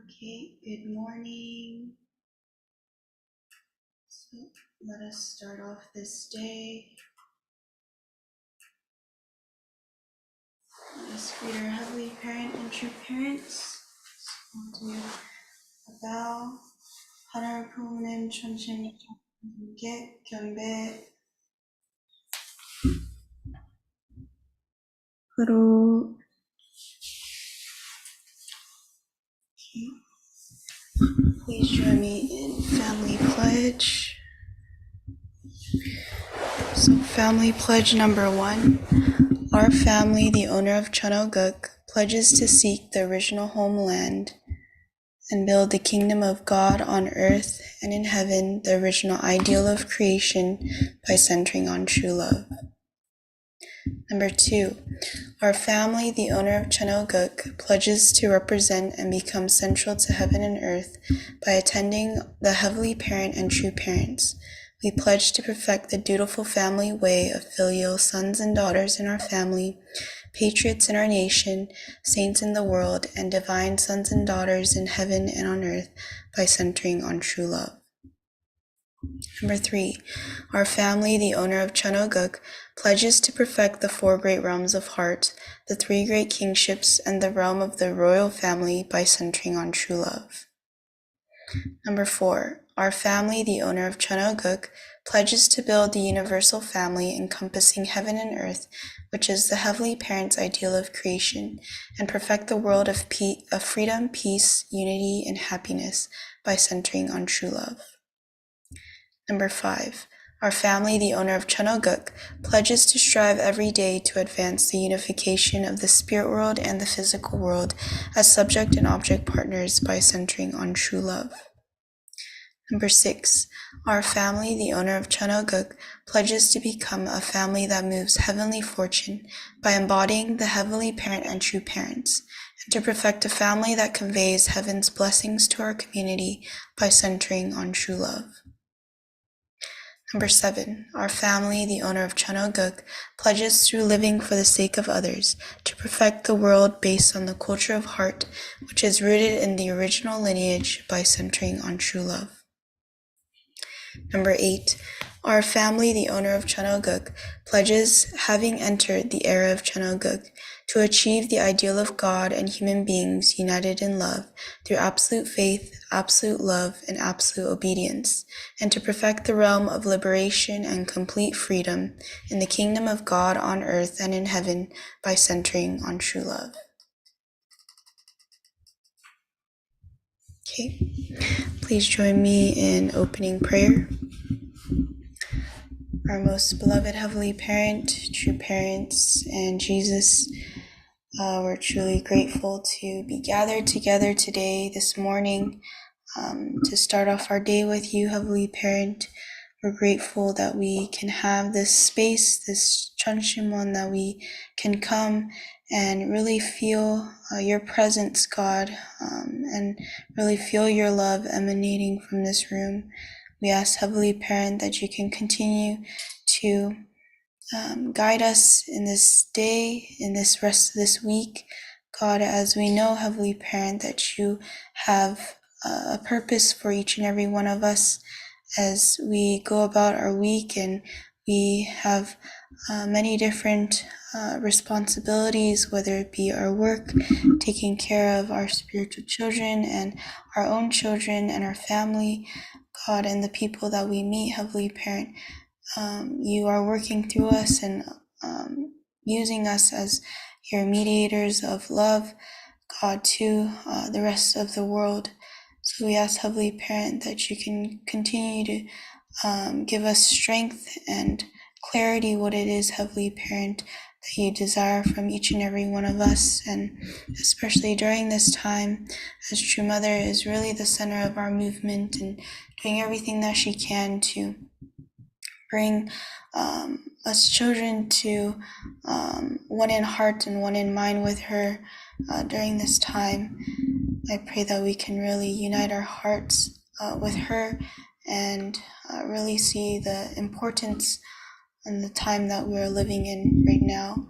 Okay, good morning. So let us start off this day. Let us greet our Heavenly Parent and true parents. So we'll do a bow. 하늘 부모님 천심께 경배하로. Okay. Please join me in family pledge. So family pledge number 1. Our family, the owner of Chunoguk, pledges to seek the original homeland and build the kingdom of God on earth and in heaven, the original ideal of creation, by centering on true love. Number 2, our family, the owner of Chunoguk, pledges to represent and become central to heaven and earth by attending the Heavenly Parent and True Parents. We pledge to perfect the dutiful family way of filial sons and daughters in our family, patriots in our nation, saints in the world, and divine sons and daughters in heaven and on earth by centering on true love. Number 3, our family, the owner of Chunoguk, pledges to perfect the 4 great realms of heart, the 3 great kingships, and the realm of the royal family by centering on true love. Number 4, our family, the owner of Chunoguk, pledges to build the universal family encompassing heaven and earth, which is the Heavenly Parent's ideal of creation, and perfect the world of freedom, peace, unity, and happiness by centering on true love. Number 5, our family, the owner of Chunoguk, pledges to strive every day to advance the unification of the spirit world and the physical world as subject and object partners by centering on true love. Number 6, our family, the owner of Chunoguk, pledges to become a family that moves heavenly fortune by embodying the Heavenly Parent and True Parents, and to perfect a family that conveys heaven's blessings to our community by centering on true love. Number 7, our family, the owner of Chunoguk, pledges through living for the sake of others to perfect the world based on the culture of heart, which is rooted in the original lineage by centering on true love. Number 8, our family, the owner of Chunoguk, pledges, having entered the era of Chunoguk, to achieve the ideal of God and human beings united in love through absolute faith, absolute love, and absolute obedience, and to perfect the realm of liberation and complete freedom in the kingdom of God on earth and in heaven by centering on true love. Okay, please join me in opening prayer. Our most beloved Heavenly Parent, True Parents, and Jesus, we're truly grateful to be gathered together today, this morning, to start off our day with you, Heavenly Parent. We're grateful that we can have this space, this Chunshimon, that we can come and really feel your presence, God, and really feel your love emanating from this room. We ask, Heavenly Parent, that you can continue to guide us in this day, in this rest of this week, God, as we know, Heavenly Parent, that you have a purpose for each and every one of us as we go about our week, and we have many different responsibilities, whether it be our work, taking care of our spiritual children and our own children and our family, God, and the people that we meet, Heavenly Parent. You are working through us and using us as your mediators of love, God, to the rest of the world. So we ask, Heavenly Parent, that you can continue to give us strength and clarity what it is, Heavenly Parent, that you desire from each and every one of us, and especially during this time, as True Mother is really the center of our movement and doing everything that she can to bring us children to one in heart and one in mind with her during this time. I pray that we can really unite our hearts with her and really see the importance and the time that we're living in right now.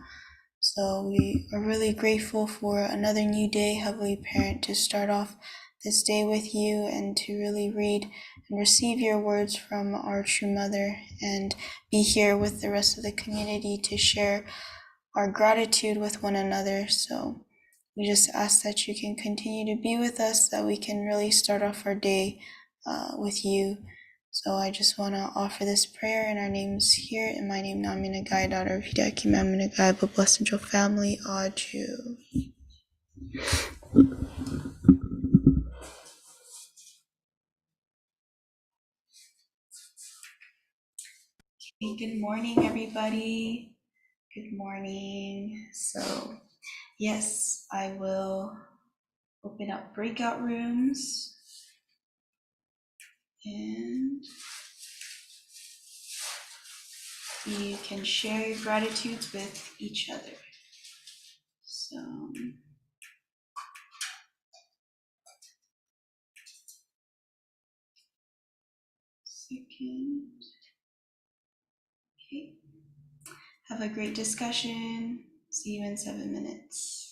So we are really grateful for another new day, Heavenly Parent, to start off this day with you and to really read and receive your words from our True Mother and be here with the rest of the community to share our gratitude with one another. So we just ask that you can continue to be with us, that we can really start off our day with you. So I just want to offer this prayer in our names here. In my name, Naminagai, daughter of Hideki Naminagai, but blessed angel family, Aju. Good morning, everybody. Good morning. So, yes, I will open up breakout rooms and you can share your gratitudes with each other. So, second. Okay. Have a great discussion. See you in 7 minutes.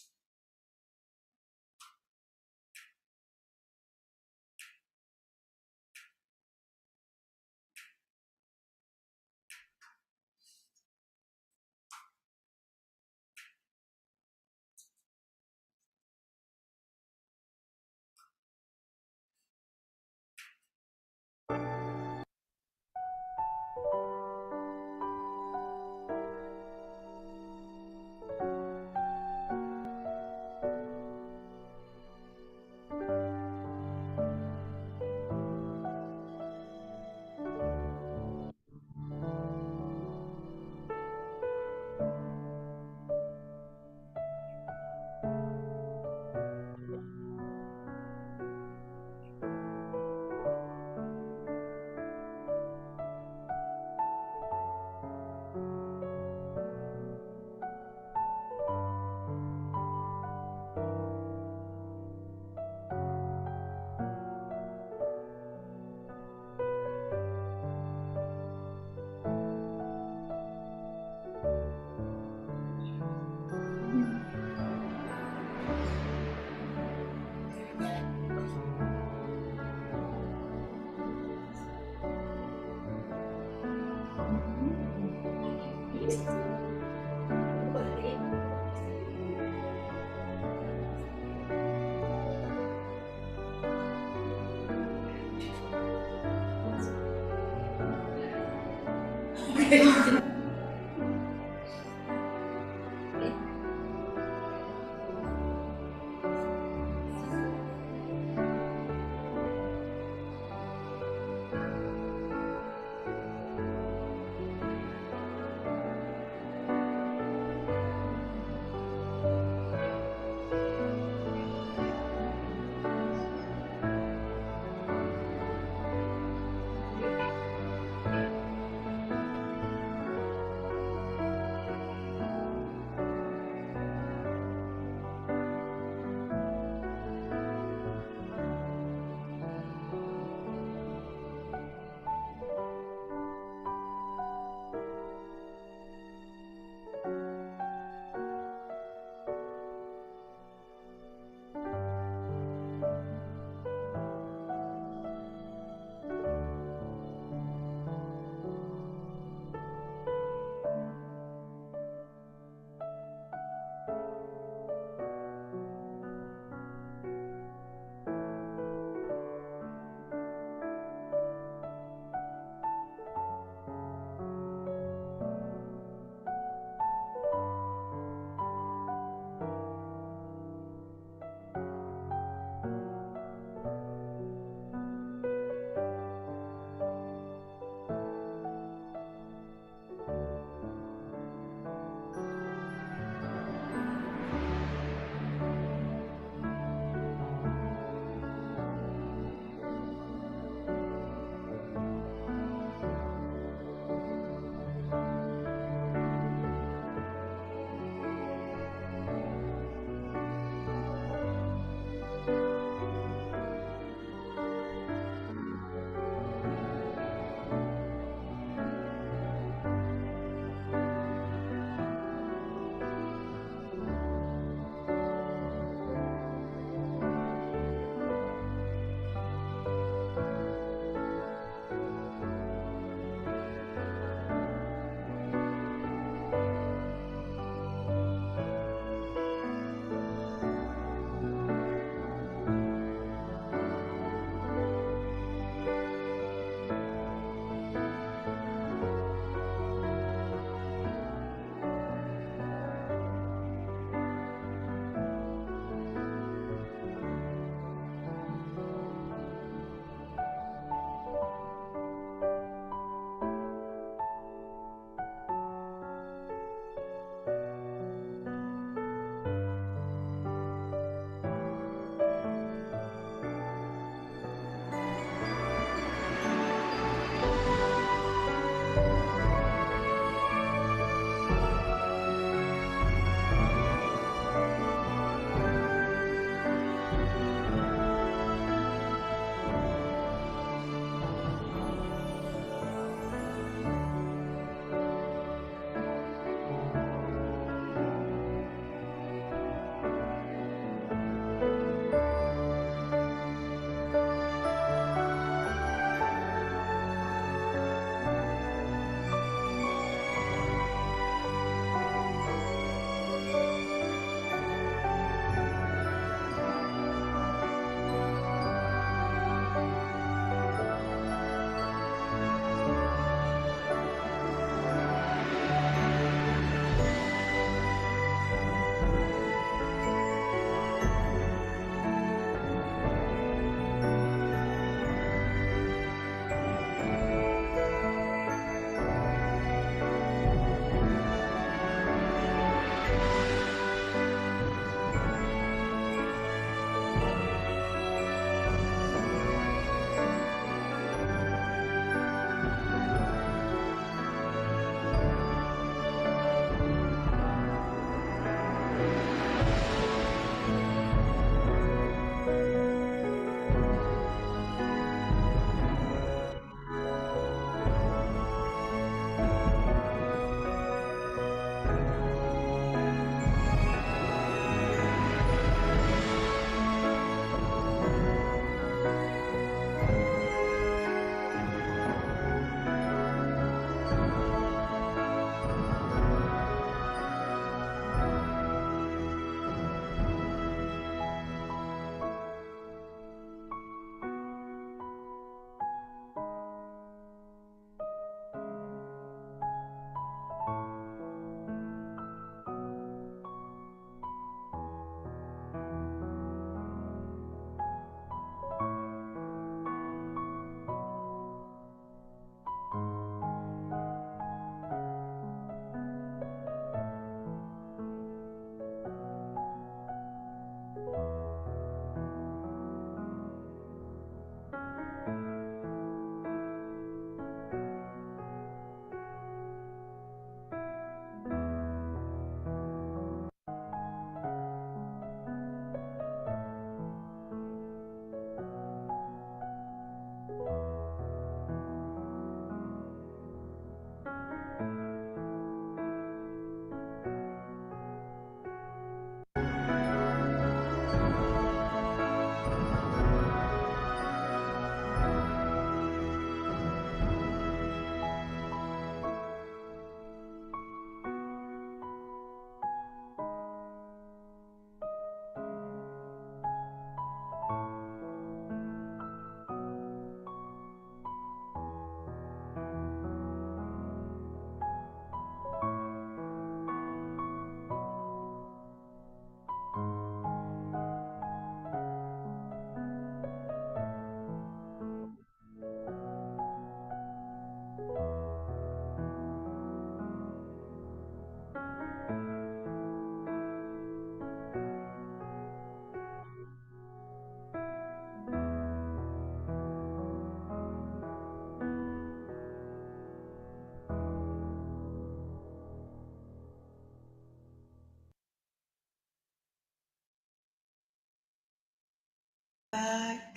Back.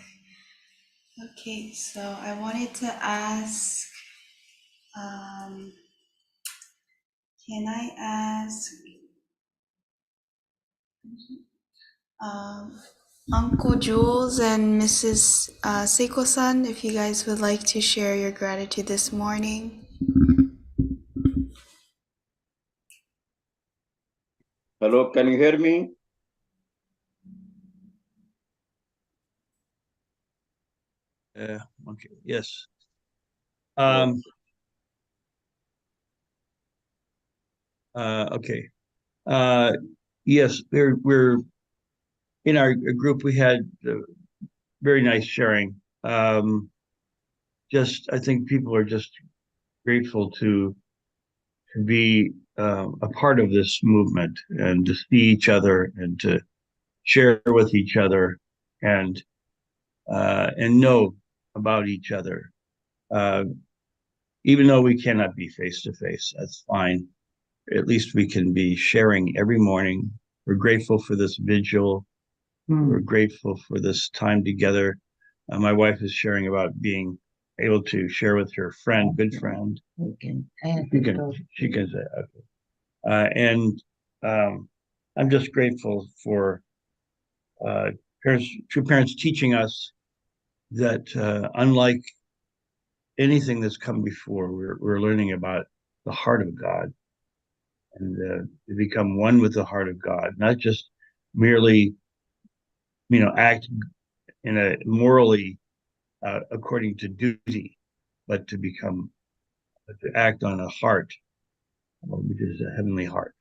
Okay, so I wanted to ask, can I ask um, Uncle Jules and Mrs. Seiko-san if you guys would like to share your gratitude this morning? Hello, can you hear me? Okay. Yes. Okay. Yes, we're in our group. We had very nice sharing. Just I think people are just grateful to be a part of this movement and to see each other and to share with each other and know about each other. Even though we cannot be face to face, that's fine. At least we can be sharing every morning. We're grateful for this vigil. We're grateful for this time together. My wife is sharing about being able to share with her friend, good friend. She can say, okay. And I'm just grateful for true parents teaching us that unlike anything that's come before, we're learning about the heart of God and to become one with the heart of God, not just merely, act in a morally according to duty, but to act on a heart, which is a heavenly heart.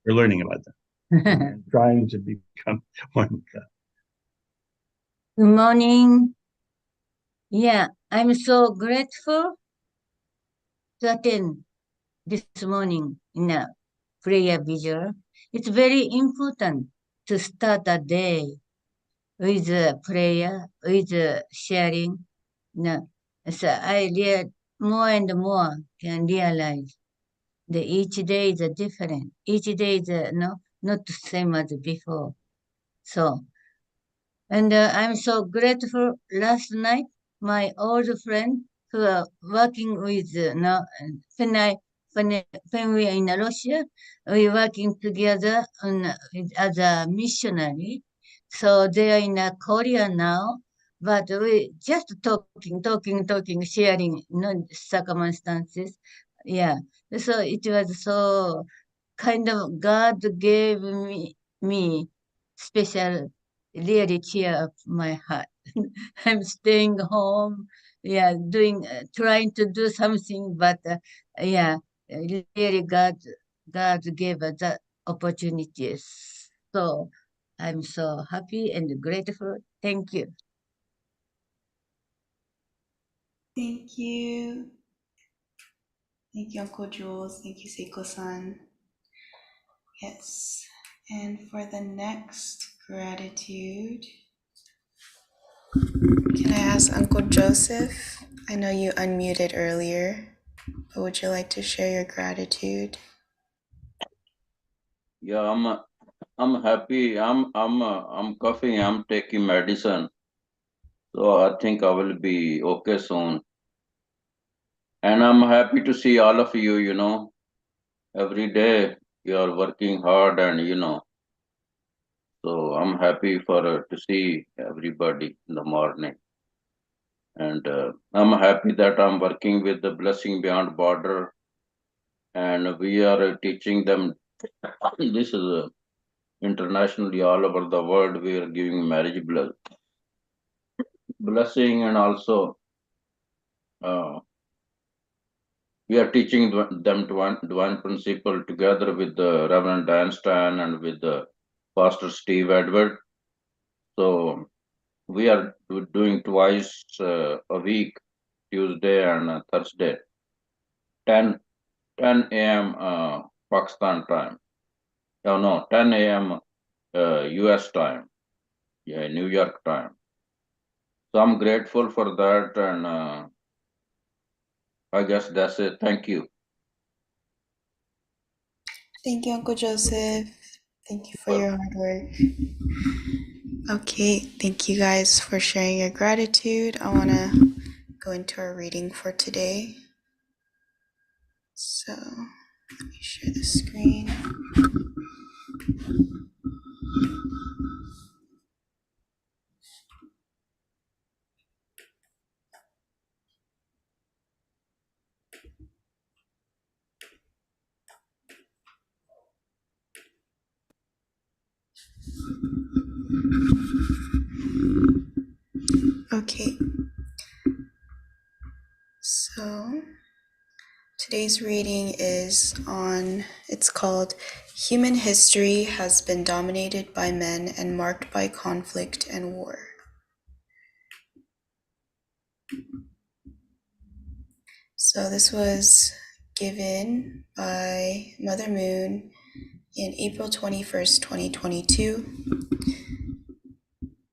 We're learning about that. Trying to become one with God. Good morning. Yeah, I'm so grateful to attend this morning in a prayer vigil. It's very important to start a day with a prayer, with sharing. No, so more and more can realize that each day is different. Each day is not the same as before. So, and I'm so grateful. Last night, my old friend who are working with now, when we are in Russia, we working together as a missionary. So they are in Korea now, but we just talking, sharing, circumstances. Yeah. So it was so kind of God gave me special really cheer up my heart. I'm staying home, yeah, trying to do something, but yeah, really God gave us that opportunities. So I'm so happy and grateful. Thank you. Thank you. Thank you, Uncle Jules. Thank you, Seiko-san. Yes. And for the next gratitude, can I ask Uncle Joseph? I know you unmuted earlier, but would you like to share your gratitude? Yeah, I'm happy. I'm coughing. I'm taking medicine, so I think I will be okay soon. And I'm happy to see all of you. Every day you are working hard, and so I'm happy to see everybody in the morning. And I'm happy that I'm working with the Blessing Beyond Border, and we are teaching them. This is internationally all over the world. We are giving marriage blessing, and also uh, we are teaching them divine principle together with the Reverend Einstein and with the Pastor Steve Edward. So we are doing twice a week, Tuesday and Thursday, 10 a.m. Pakistan time. Oh no, 10 a.m. US time, yeah, New York time. So I'm grateful for that, and I guess that's it. Thank you. Thank you, Uncle Joseph. Thank you for your hard work. Okay, thank you guys for sharing your gratitude. I want to go into our reading for today. So let me share the screen. Okay, so today's reading it's called Human History Has Been Dominated by Men and Marked by Conflict and War. So this was given by Mother Moon in April 21st, 2022.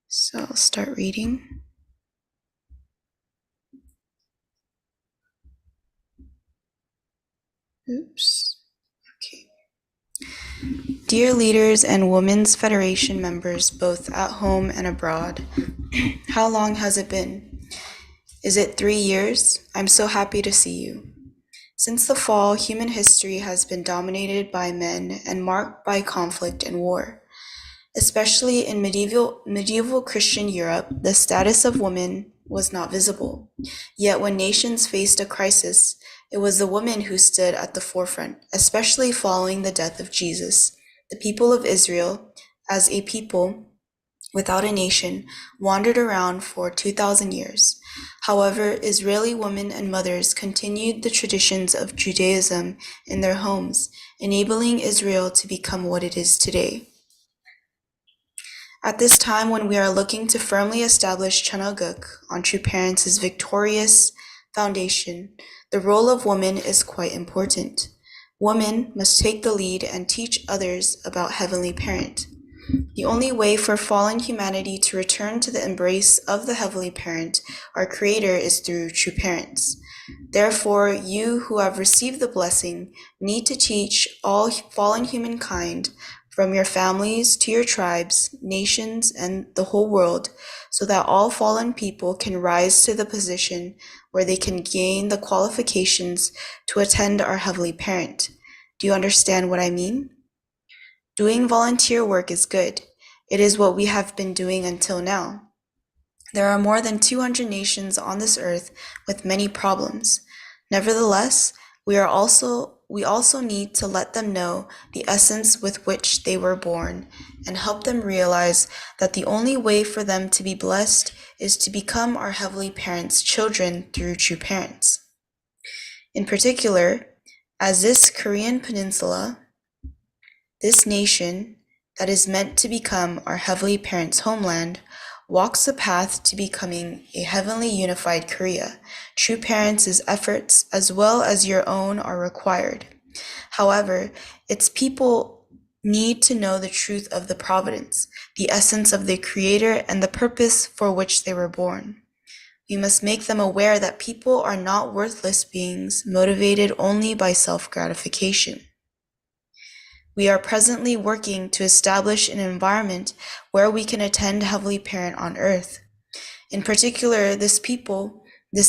So I'll start reading. Oops. Okay. Dear leaders and Women's Federation members, both at home and abroad, how long has it been? Is it 3 years? I'm so happy to see you. Since the fall, human history has been dominated by men and marked by conflict and war. Especially in medieval Christian Europe, the status of women was not visible. Yet when nations faced a crisis, it was the women who stood at the forefront, especially following the death of Jesus. The people of Israel, as a people without a nation, wandered around for 2,000 years. However, Israeli women and mothers continued the traditions of Judaism in their homes, enabling Israel to become what it is today. At this time, when we are looking to firmly establish Chanaguk on True Parents' victorious foundation, the role of woman is quite important. Women must take the lead and teach others about Heavenly Parent. The only way for fallen humanity to return to the embrace of the Heavenly Parent, our Creator, is through True Parents. Therefore, you who have received the blessing need to teach all fallen humankind, from your families to your tribes, nations, and the whole world, so that all fallen people can rise to the position where they can gain the qualifications to attend our Heavenly Parent. Do you understand what I mean? Doing volunteer work is good. It is what we have been doing until now. There are more than 200 nations on this earth with many problems. Nevertheless, we also need to let them know the essence with which they were born and help them realize that the only way for them to be blessed is to become our Heavenly Parents' children through True Parents. In particular, as this Korean peninsula, this nation that is meant to become our Heavenly Parents' homeland, walks the path to becoming a heavenly unified Korea. True Parents' efforts, as well as your own, are required. However, its people need to know the truth of the providence, the essence of the Creator, and the purpose for which they were born. We must make them aware that people are not worthless beings motivated only by self-gratification. We are presently working to establish an environment where we can attend Heavenly Parent on earth. In particular, this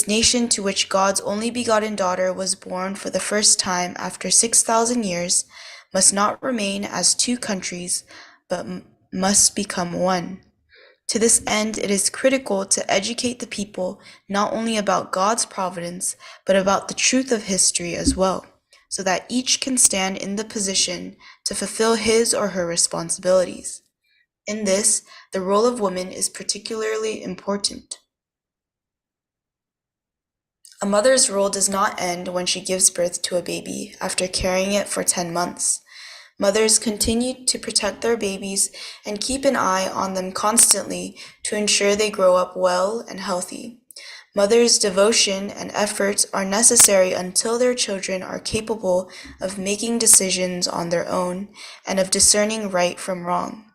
nation to which God's only begotten daughter was born for the first time after 6,000 years, must not remain as two countries, but must become one. To this end, it is critical to educate the people not only about God's providence, but about the truth of history as well, so that each can stand in the position to fulfill his or her responsibilities. In this, the role of woman is particularly important. A mother's role does not end when she gives birth to a baby after carrying it for 10 months. Mothers continue to protect their babies and keep an eye on them constantly to ensure they grow up well and healthy. Mothers' devotion and efforts are necessary until their children are capable of making decisions on their own and of discerning right from wrong.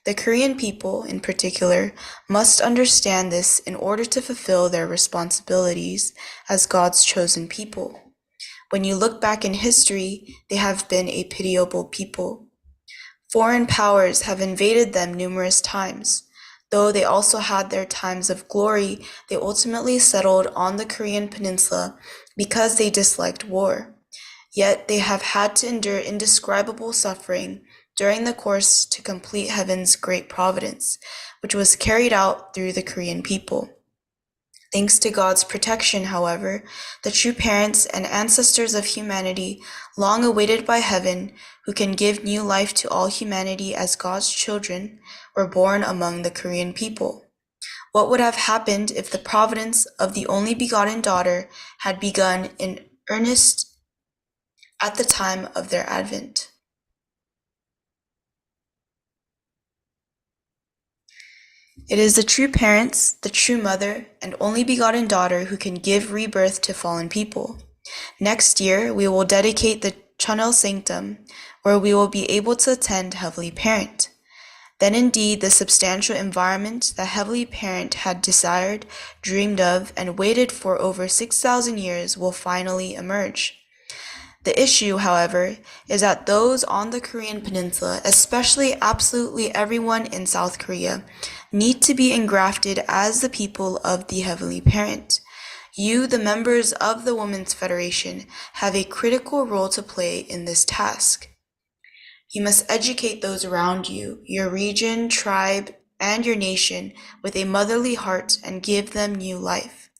The Korean people, in particular, must understand this in order to fulfill their responsibilities as God's chosen people. When you look back in history, they have been a pitiable people. Foreign powers have invaded them numerous times. Though they also had their times of glory, they ultimately settled on the Korean peninsula because they disliked war. Yet they have had to endure indescribable suffering during the course to complete heaven's great providence, which was carried out through the Korean people. Thanks to God's protection, however, the true parents and ancestors of humanity, long awaited by heaven, who can give new life to all humanity as God's children, were born among the Korean people. What would have happened if the providence of the only begotten daughter had begun in earnest at the time of their advent? It is the true parents, the true mother, and only begotten daughter who can give rebirth to fallen people. Next year, we will dedicate the Channel Sanctum, where we will be able to attend Heavenly Parent. Then indeed the substantial environment that Heavenly Parent had desired, dreamed of, and waited for over 6,000 years will finally emerge. The issue, however, is that those on the Korean peninsula, especially absolutely everyone in South Korea, need to be engrafted as the people of the Heavenly Parent. You, the members of the Women's Federation, have a critical role to play in this task. You must educate those around you, your region, tribe, and your nation with a motherly heart and give them new life.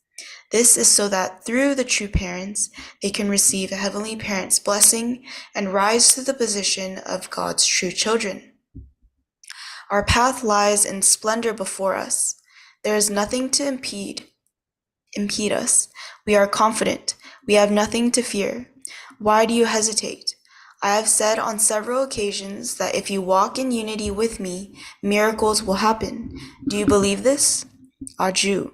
This is so that through the true parents, they can receive a Heavenly Parent's blessing and rise to the position of God's true children. Our path lies in splendor before us. There is nothing to impede us. We are confident. We have nothing to fear. Why do you hesitate? I have said on several occasions that if you walk in unity with me, miracles will happen. Do you believe this? Aju.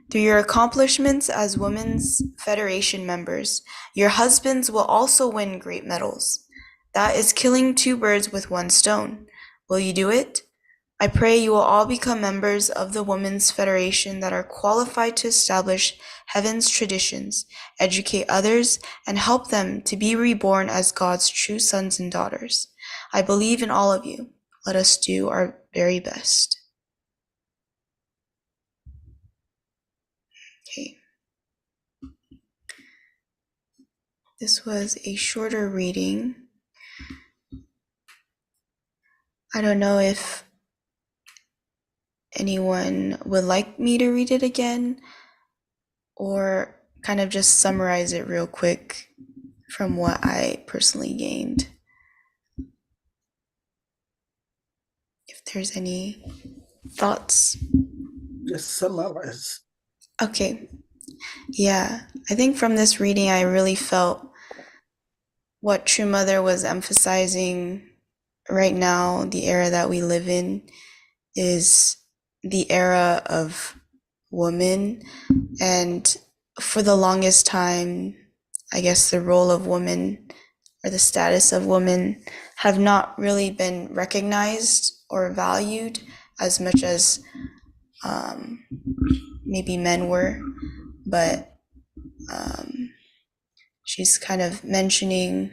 Through your accomplishments as Women's Federation members, your husbands will also win great medals. That is killing two birds with one stone. Will you do it? I pray you will all become members of the Women's Federation that are qualified to establish heaven's traditions, educate others, and help them to be reborn as God's true sons and daughters. I believe in all of you. Let us do our very best. Okay. This was a shorter reading. I don't know if anyone would like me to read it again or kind of just summarize it real quick from what I personally gained. If there's any thoughts. Just summarize. Okay. Yeah, I think from this reading, I really felt what True Mother was emphasizing right now, the era that we live in, is the era of woman. And for the longest time, I guess the role of woman or the status of women have not really been recognized or valued as much as maybe men were. But she's kind of mentioning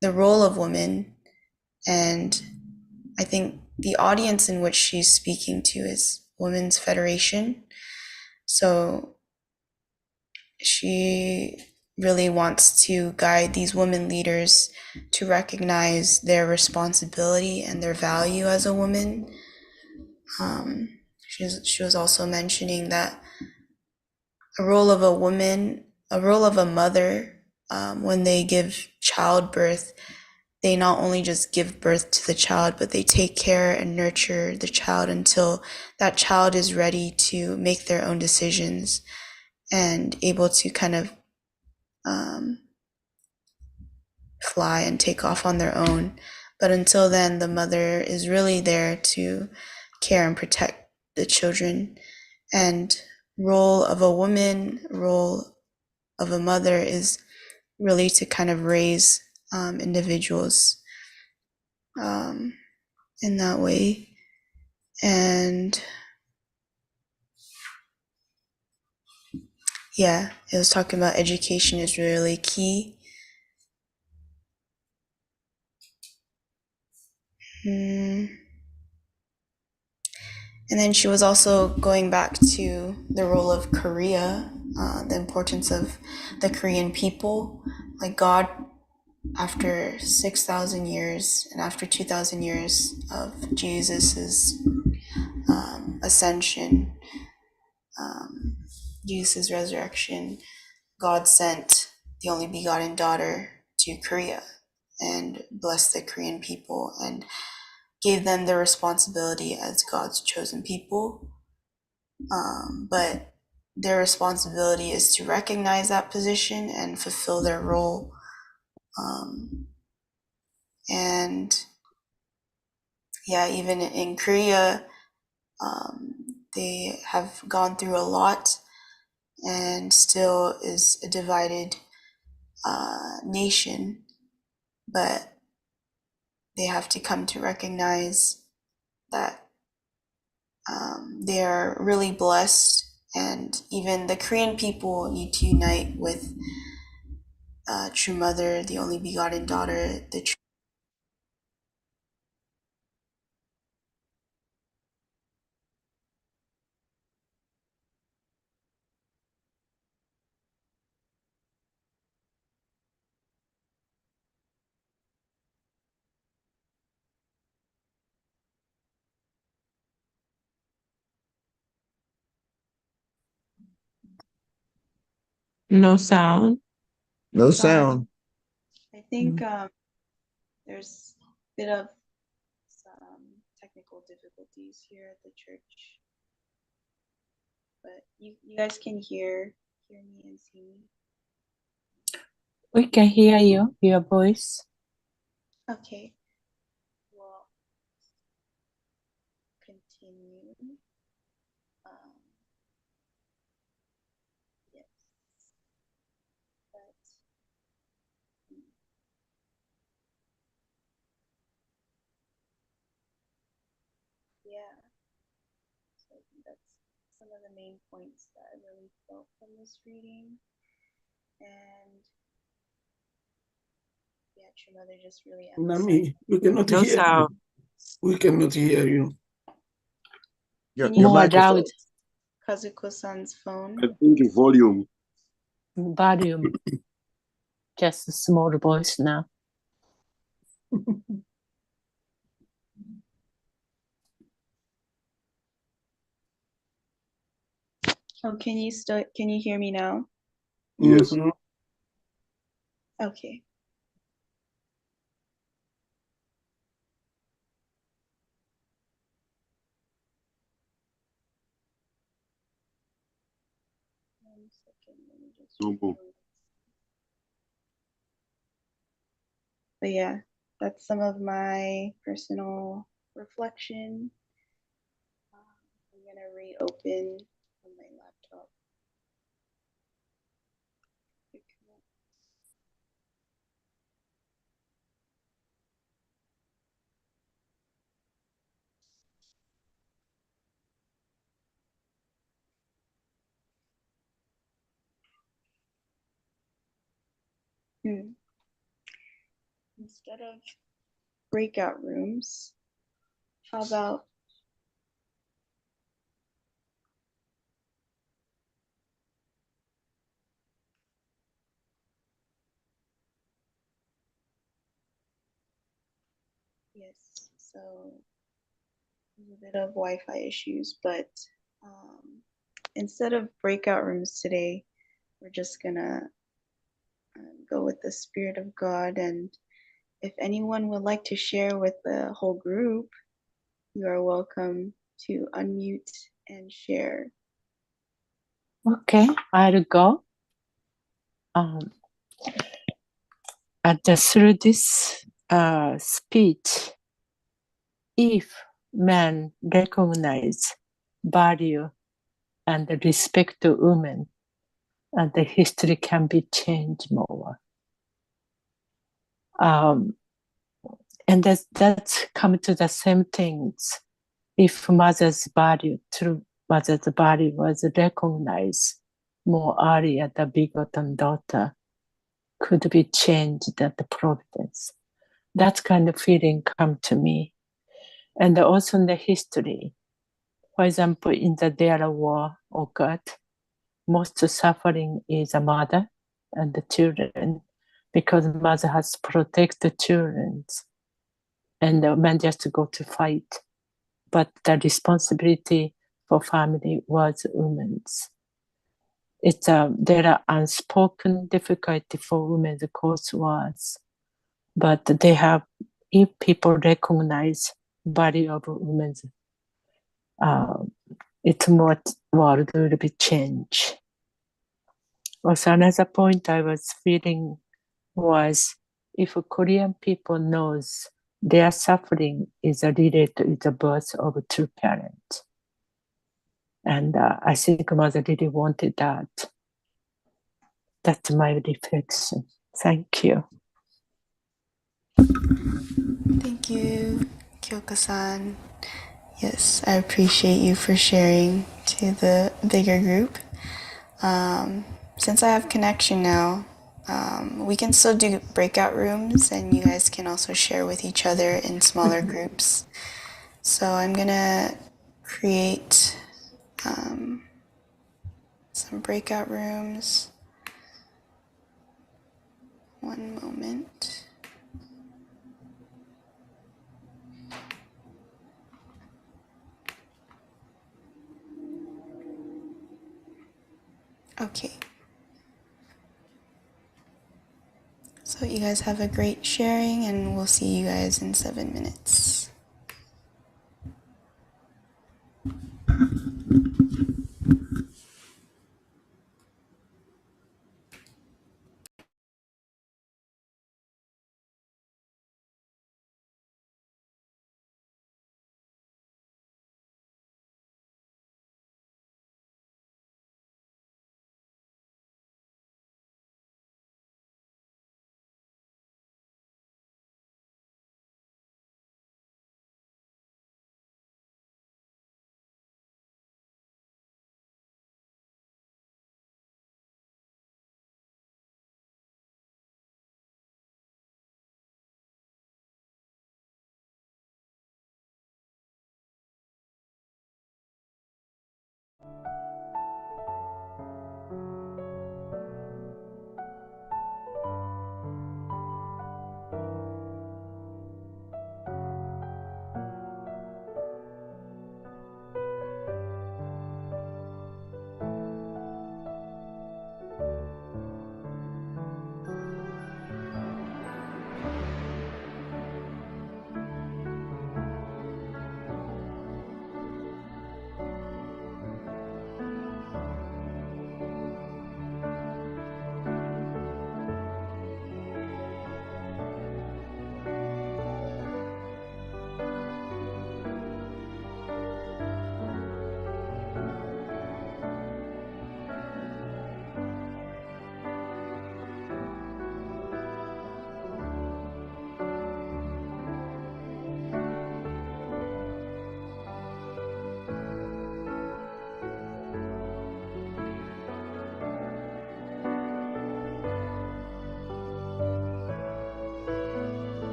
the role of women, and I think the audience in which she's speaking to is Women's Federation. So she really wants to guide these women leaders to recognize their responsibility and their value as a woman. She was also mentioning that a role of a woman, a role of a mother, when they give childbirth, they not only just give birth to the child, but they take care and nurture the child until that child is ready to make their own decisions and able to kind of fly and take off on their own. But until then, the mother is really there to care and protect the children. And role of a woman, role of a mother is really to kind of raise individuals in that way. And yeah, it was talking about education is really key. And then she was also going back to the role of Korea, the importance of the Korean people. Like God, after 6,000 years and after 2,000 years of Jesus's ascension, Jesus' resurrection, God sent the only begotten daughter to Korea and blessed the Korean people and gave them the responsibility as God's chosen people. But their responsibility is to recognize that position and fulfill their role. And yeah, even in Korea, they have gone through a lot and still is a divided nation, but they have to come to recognize that they are really blessed, and even the Korean people need to unite with True Mother, the only begotten daughter, the true. No sound. No sound. I think there's a bit of some technical difficulties here at the church, but you guys can hear me and see me. We can hear you, your voice. Okay. Well, continue. Yes. But yeah. So I think that's some of the main points that I really felt from this reading. And yeah, True Mother just really emphasized. Nami, we cannot No hear sound. you. We cannot hear you. Your, Can you your More mic is loud. Kazuko-san's phone? I think the volume. Volume. Just a small voice now. Oh, can you hear me now? Yes. Mhm. Okay. One second, let me just No more. But yeah, that's some of my personal reflection. I'm gonna reopen on my laptop. Instead of breakout rooms, how about yes, so there's a bit of Wi-Fi issues, but instead of breakout rooms today, we're just gonna go with the Spirit of God. And if anyone would like to share with the whole group, you are welcome to unmute and share. Okay, I'll go. Through this speech, if men recognize, value, and respect to women, and the history can be changed more. And that's come to the same things. If mother's value, true mother's value was recognized more earlier, the begotten daughter could be changed at the providence. That kind of feeling come to me. And also in the history, For example, in the their war occurred, most suffering is the mother and the children, because mother has to protect the children, and the man just go to fight. But the responsibility for family was women's. It's there are unspoken difficulty for women's cause wars, but they have, if people recognize value of women's, it's more world will be changed. Also, another point I was feeling was, if Korean people knows their suffering is related to the birth of two parents, and I think mother really wanted that. That's my reflection. Thank you. Thank you, Kyoka-san. Yes, I appreciate you for sharing to the bigger group. Since I have connection now, we can still do breakout rooms, and you guys can also share with each other in smaller groups. So I'm gonna create some breakout rooms. One moment. Okay. So you guys have a great sharing, and we'll see you guys in 7 minutes.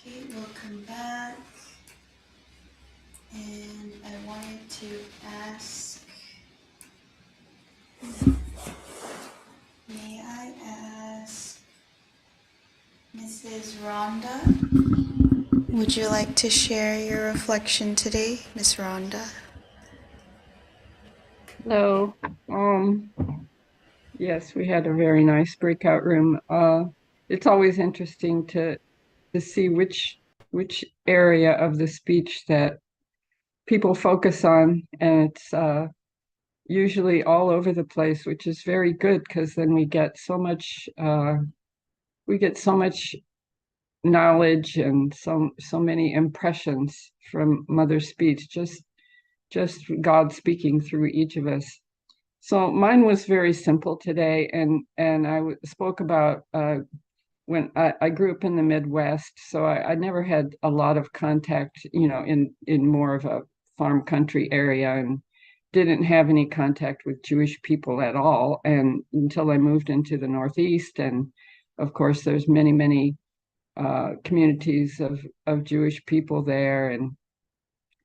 Okay, we'll come back. And I wanted to ask, may I ask Mrs. Rhonda, would you like to share your reflection today, Miss Rhonda? Hello. Yes, we had a very nice breakout room. It's always interesting to see which area of the speech that people focus on, and it's usually all over the place, which is very good because then we get so much knowledge and so many impressions from Mother's speech, just God speaking through each of us. So mine was very simple today, and I spoke about when I grew up in the Midwest, so I never had a lot of contact, in more of a farm country area, and didn't have any contact with Jewish people at all, and until I moved into the Northeast, and of course there's many communities of Jewish people there, and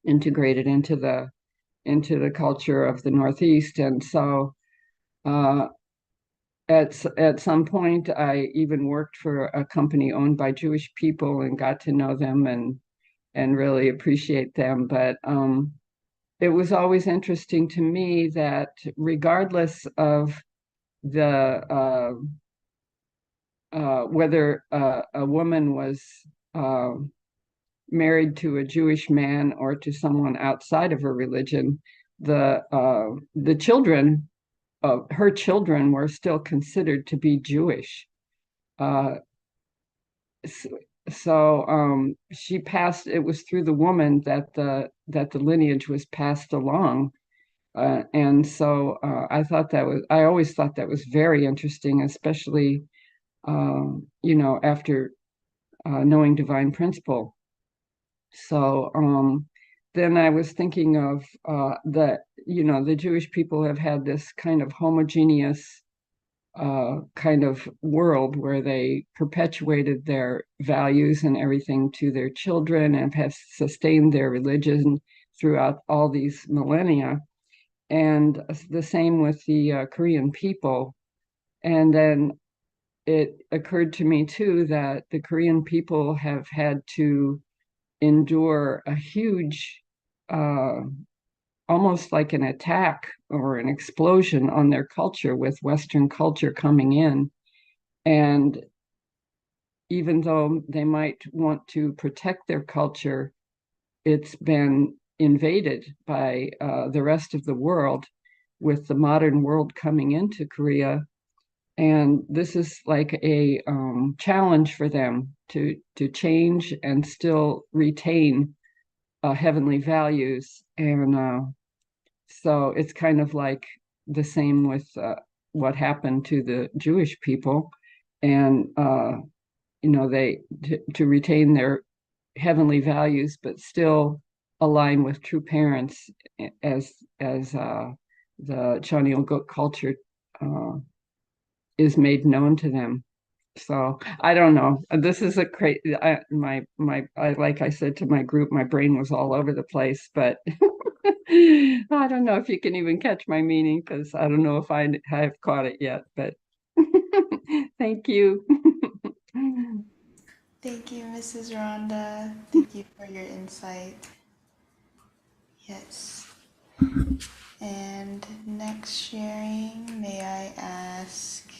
integrated into the culture of the Northeast. And so at some point I even worked for a company owned by Jewish people and got to know them and really appreciate them. But it was always interesting to me that regardless of the whether a woman was married to a Jewish man or to someone outside of her religion, the children, her children, were still considered to be Jewish. So she passed. It was through the woman that the lineage was passed along, and so I always thought that was very interesting, especially after knowing divine principle. So then I was thinking of that, the Jewish people have had this kind of homogeneous kind of world where they perpetuated their values and everything to their children and have sustained their religion throughout all these millennia. And the same with the Korean people. And then it occurred to me too that the Korean people have had to endure a huge, almost like an attack or an explosion on their culture with Western culture coming in. And even though they might want to protect their culture, it's been invaded by the rest of the world, with the modern world coming into Korea. And this is like a challenge for them to change and still retain heavenly values. And so it's kind of like the same with what happened to the Jewish people. And they to retain their heavenly values, but still align with true parents, as the Chanyeolguk culture is made known to them. So I don't know. This is a crazy. Like I said to my group, my brain was all over the place, but I don't know if you can even catch my meaning, because I don't know if I have caught it yet. But thank you. Thank you, Mrs. Rhonda. Thank you for your insight. Yes. And next sharing, may I ask,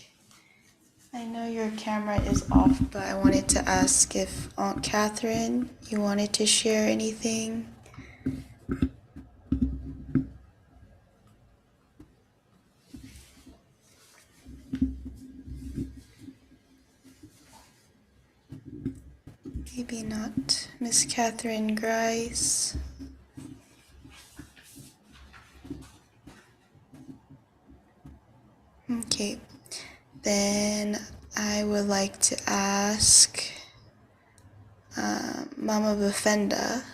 I know your camera is off, but I wanted to ask if Aunt Catherine, you wanted to share anything? Maybe not. Miss Catherine Grice. Okay, then I would like to ask Mama Bafenda,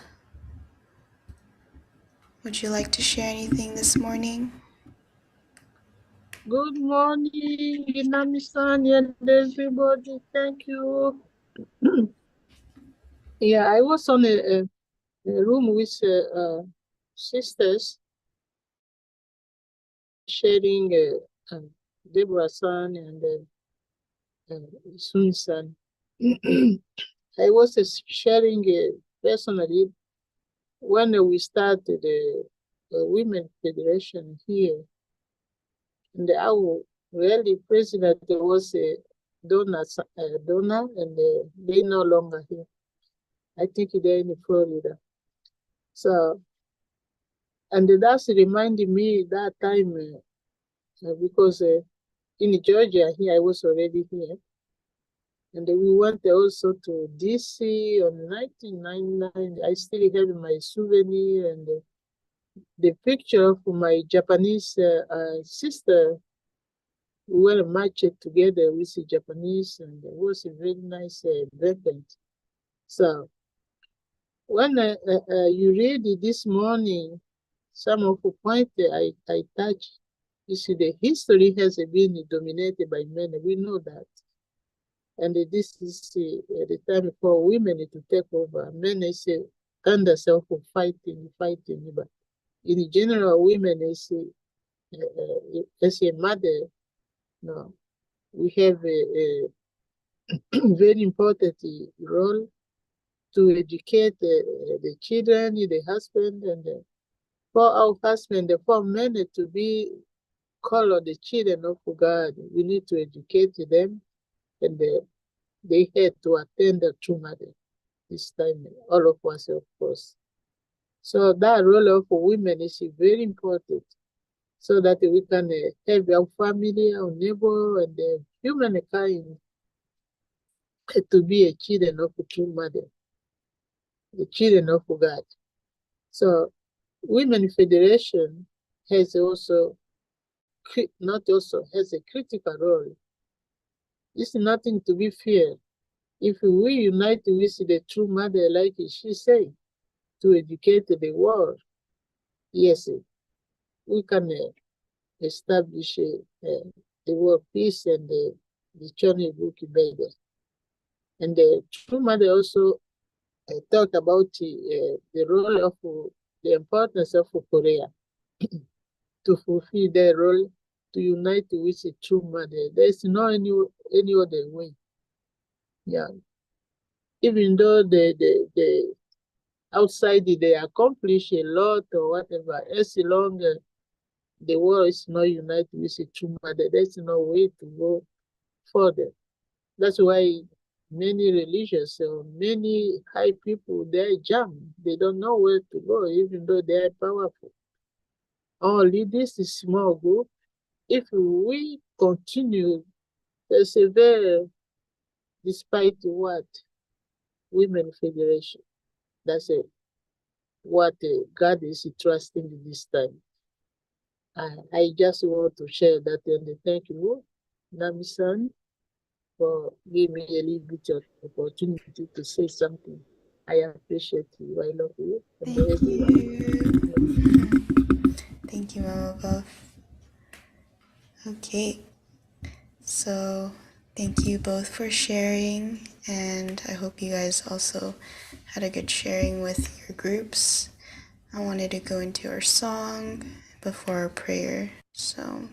would you like to share anything this morning? Good morning, Inami-san and everybody. Thank you. Yeah, I was on a room with sisters sharing Deborah's son and Sun's son. I was sharing personally when we started the Women Federation here, and our really president was Donna, and they no longer here. I think they're in Florida. So, and that's reminded me that time because in Georgia here, I was already here. And we went also to DC on 1999. I still have my souvenir and the picture of my Japanese sister. We were matched together with the Japanese, and it was a very nice event. So when you read it this morning, some of the points I touched, you see, the history has been dominated by men. We know that. And this is the time for women to take over. Men is under self fighting. But in general, women is as a mother, no, we have a very important role to educate the children, the husband, and for our husband, for men to be called the children of God. We need to educate them, and they had to attend the true mother this time, all of us, of course. So that role of women is very important so that we can help our family, our neighbor, and humankind to be a children of a true mother, the children of God. So Women Federation has also, not also, has a critical role. It's nothing to be feared. If we unite with the true mother, like she said, to educate the world, yes, we can establish the world peace and the journey book better. And the true mother also talked about the role of the importance of Korea to fulfill their role, to unite with the true mother. There's no any other way. Yeah. Even though the outside they accomplish a lot or whatever, as long as the world is not united with the true mother, there's no way to go further. That's why many religions or many high people, they jump. They don't know where to go, even though they are powerful. Only this is small group. If we continue persevere despite what Women Federation, that's it. What God is trusting this time. I just want to share that and thank you, Nami-san, for giving me a little bit of opportunity to say something. I appreciate you. I love you. And Thank everyone. you. Thank you, Mama Buff. Okay, so thank you both for sharing, and I hope you guys also had a good sharing with your groups. I wanted to go into our song before our prayer, so.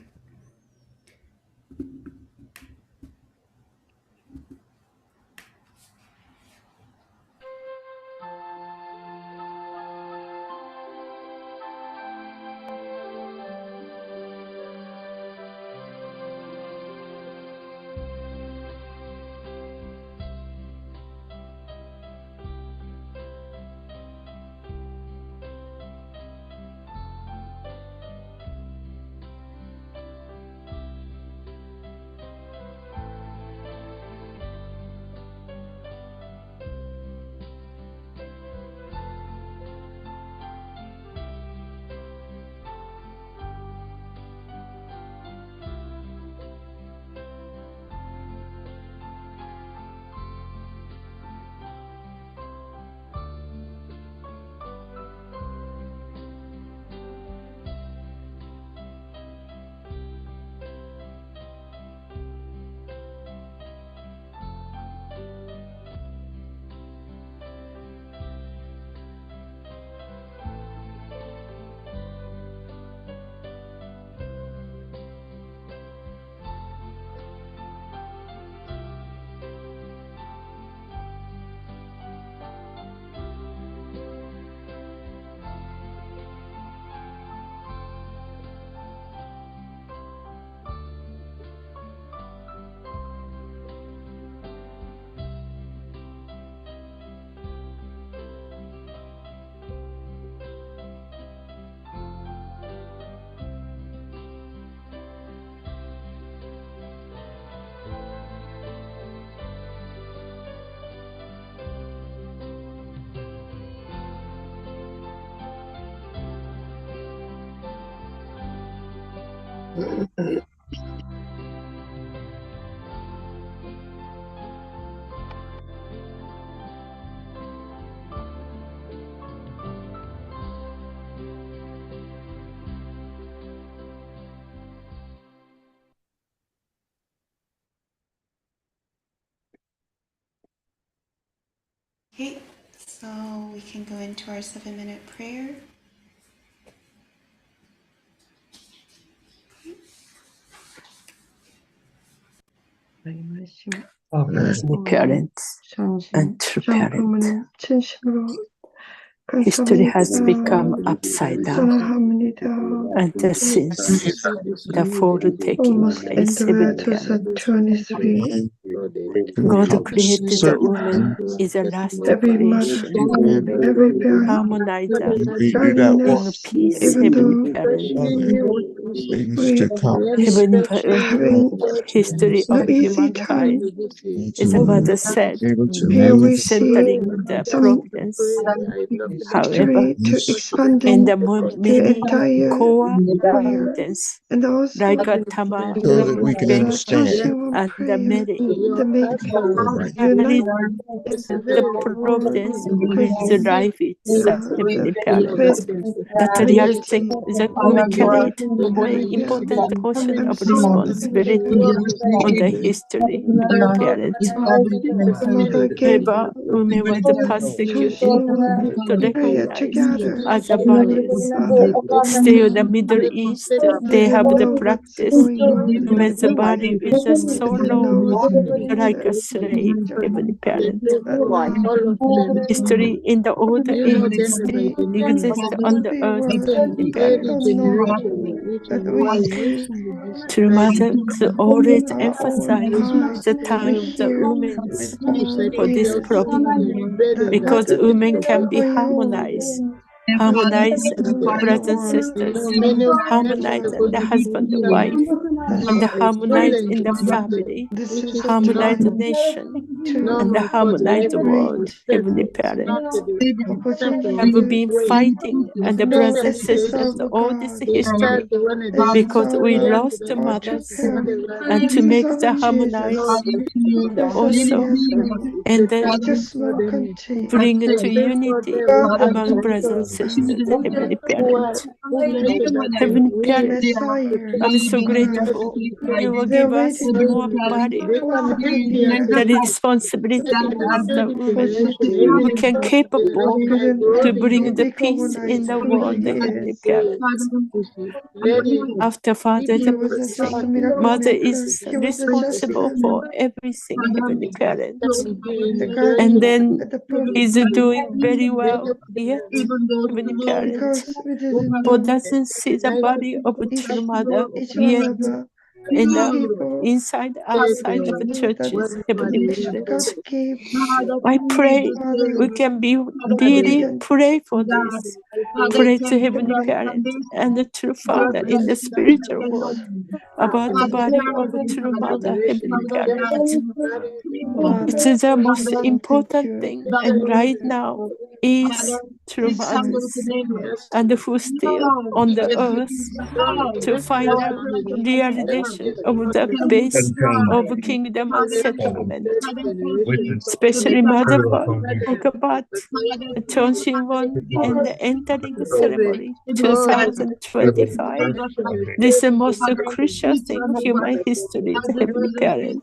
Okay, so we can go into our 7-minute prayer. Parents and true parents. History has become upside down, and since the fall taking place, God created the woman is a last creation, harmonizer, bring peace, Heavenly Parent. Heavenly Parent, history of humankind, as the mother said, centering the providence. However, in the many core providence, like a Tamar, So that we can understand. and the Mary, the providence with life itself, Heavenly Parents. That real thing that we carried one important portion of responsibility on the history, Parents. However, women were persecuted to recognize as a values. Still, the Middle East, they have the practice. Women's body is so low, like a slave, Heavenly Parent. History in the older age still exists on the earth, Heavenly Parent. True mothers always emphasize the time of the women for this problem, because women can be harmonized, brothers and sisters, harmonize the husband and wife, and harmonize in the family, harmonize the nation, and the harmonize the world, Heavenly Parents. Have been fighting and the brothers and sisters all this history because we lost the mothers, and to make the harmonize and also and then bring to unity among brothers and sisters, Heavenly Parents. Heavenly Parents, I'm so grateful you will give us more value, the responsibility as the women who can capable to bring the peace in the world, Heavenly Parents. After Father's passing, Mother is responsible for everything, Heavenly Parents. And then is doing very well, yet, Heavenly Parents, but doesn't see the body of a true mother yet in the inside, outside of the churches, Heavenly Parents. I pray we can be really pray for this. Pray to Heavenly Parent and the true Father in the spiritual world about the body of a true mother, Heavenly Parent. It is the most important thing, and right now is true mothers and who still on the earth to find a realization of the base of kingdom and settlement. Especially Mother talk about Chonshin Won and the entering ceremony 2025. This is the most crucial thing in human history, the Heavenly Parent.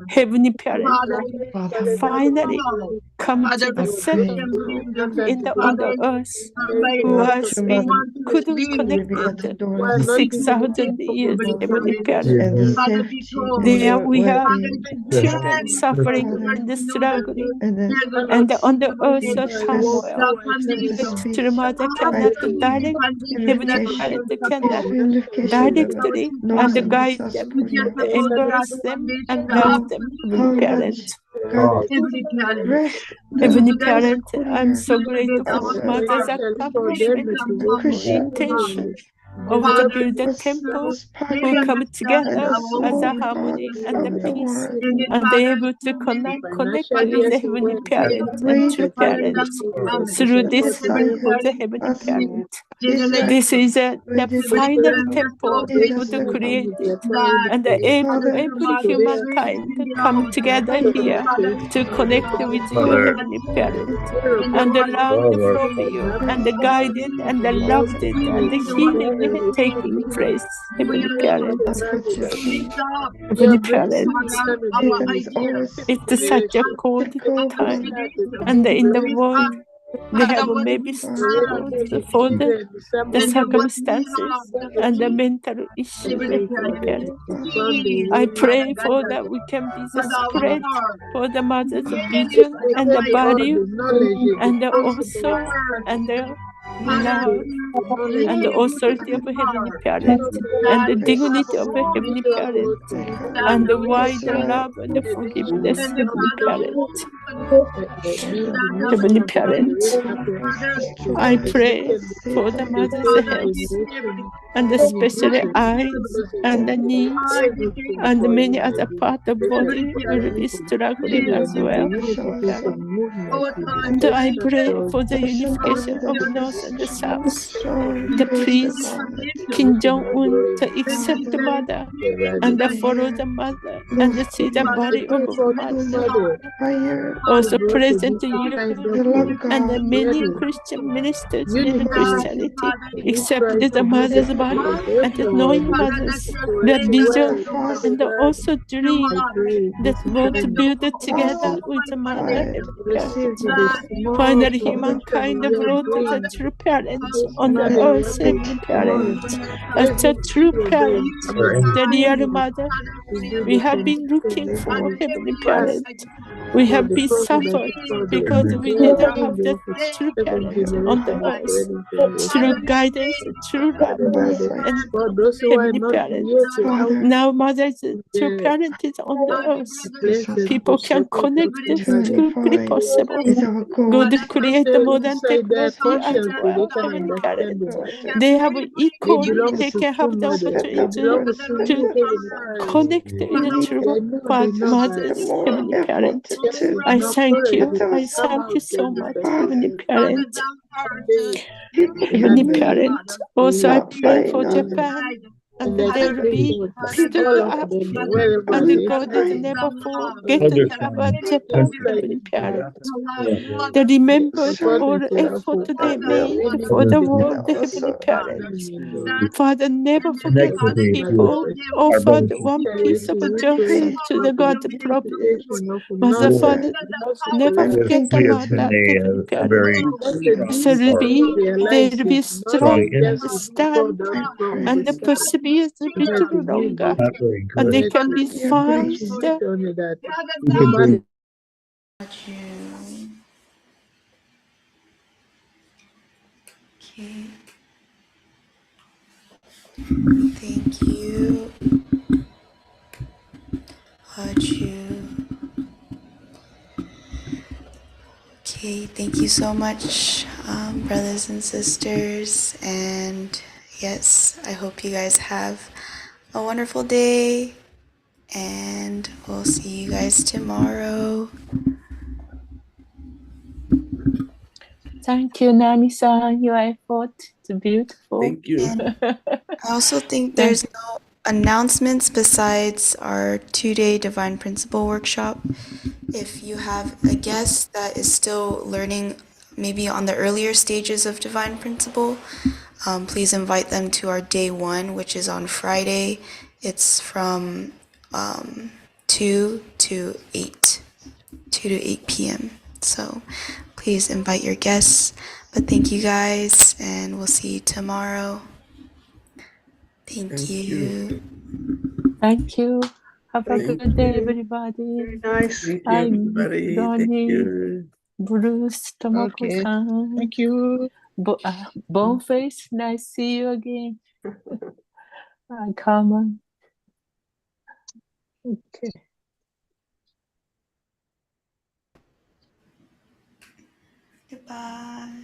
Heavenly Parent finally come to the settlement in the on the earth who has been couldn't connect it 6,000 years, Heavenly Parent. There we have children suffering and struggling, and on the earth of turmoil. The true mother cannot direct, Heavenly Parent cannot directly and guide them, and embrace them and love them, Heavenly Parent. Heavenly Parent, I'm so grateful for Mother's accomplishment, intention, of Father, the builder temple who come together as a harmony and the peace and able to connect with the heavenly parents and true parents through this work of the heavenly parent. This is the final temple of the created, and every humankind come together here to connect with you, heavenly parent, and learn from you, and the guided and the loved and the healing taking place, heavenly parent. Heavenly parent, it's such a cold time, and in the world they have maybe struggles for the circumstances and the mental issues, heavenly parent. I pray for that we can be the spread for the mother's vision and the value and also and the love and the authority of a heavenly parent and the dignity of a heavenly parent and the wider love and the forgiveness, heavenly parent. Heavenly parent, I pray for the mother's health and especially eyes and the knees and many other parts of the body will be struggling as well. And I pray for the unification of North and the South. The please Kim Jong-un to accept the mother and follow the mother and see the body of mother. Also President Yu and the many Christian ministers in Christianity accept the mother's body and knowing mother's the vision and also dream that want to build it together with the mother. Finally, humankind brought the true parents on the earth, heavenly parents, as the true parents, the real mother. We have been looking for heavenly parents. We have been suffered because we didn't have the true parents on the earth, true guidance, true love, and heavenly parents. Now, mother's true parent is on the earth. People can connect as quickly possible. God create the modern technology as well, heavenly parents. They have equal, they can have the opportunity to connect in the true mothers, heavenly parents. I thank you. I thank you so much, heavenly parents. Heavenly parents. Also, I pray for Japan. And they will be stood up, and God is never forgetting about Japan, heavenly parents. They remembered all the effort they made for the world, heavenly parents. Father, never forget the people offered one piece of Johnson to the God providence. Mother, Father, never forget about that, heavenly parents. So they'll be strong, stand, and persevere a little longer, and they can be fine. Okay. Thank you. Okay, thank you so much, brothers and sisters. And yes, I hope you guys have a wonderful day. And we'll see you guys tomorrow. Thank you, Nami-san. Your effort is beautiful. Thank you. And I also think there's no announcements besides our 2-day Divine Principle workshop. If you have a guest that is still learning maybe on the earlier stages of Divine Principle, please invite them to our day 1, which is on Friday. It's from 2 to 8 p.m. So please invite your guests. But thank you guys, and we'll see you tomorrow. Thank you. Thank you. Have a good day, everybody. Nice. Thank you, I'm everybody. Ronnie, Thank you. Bruce, Tomoko-san. Thank you. Boneface, nice to see you again. Carmen. Okay. Goodbye.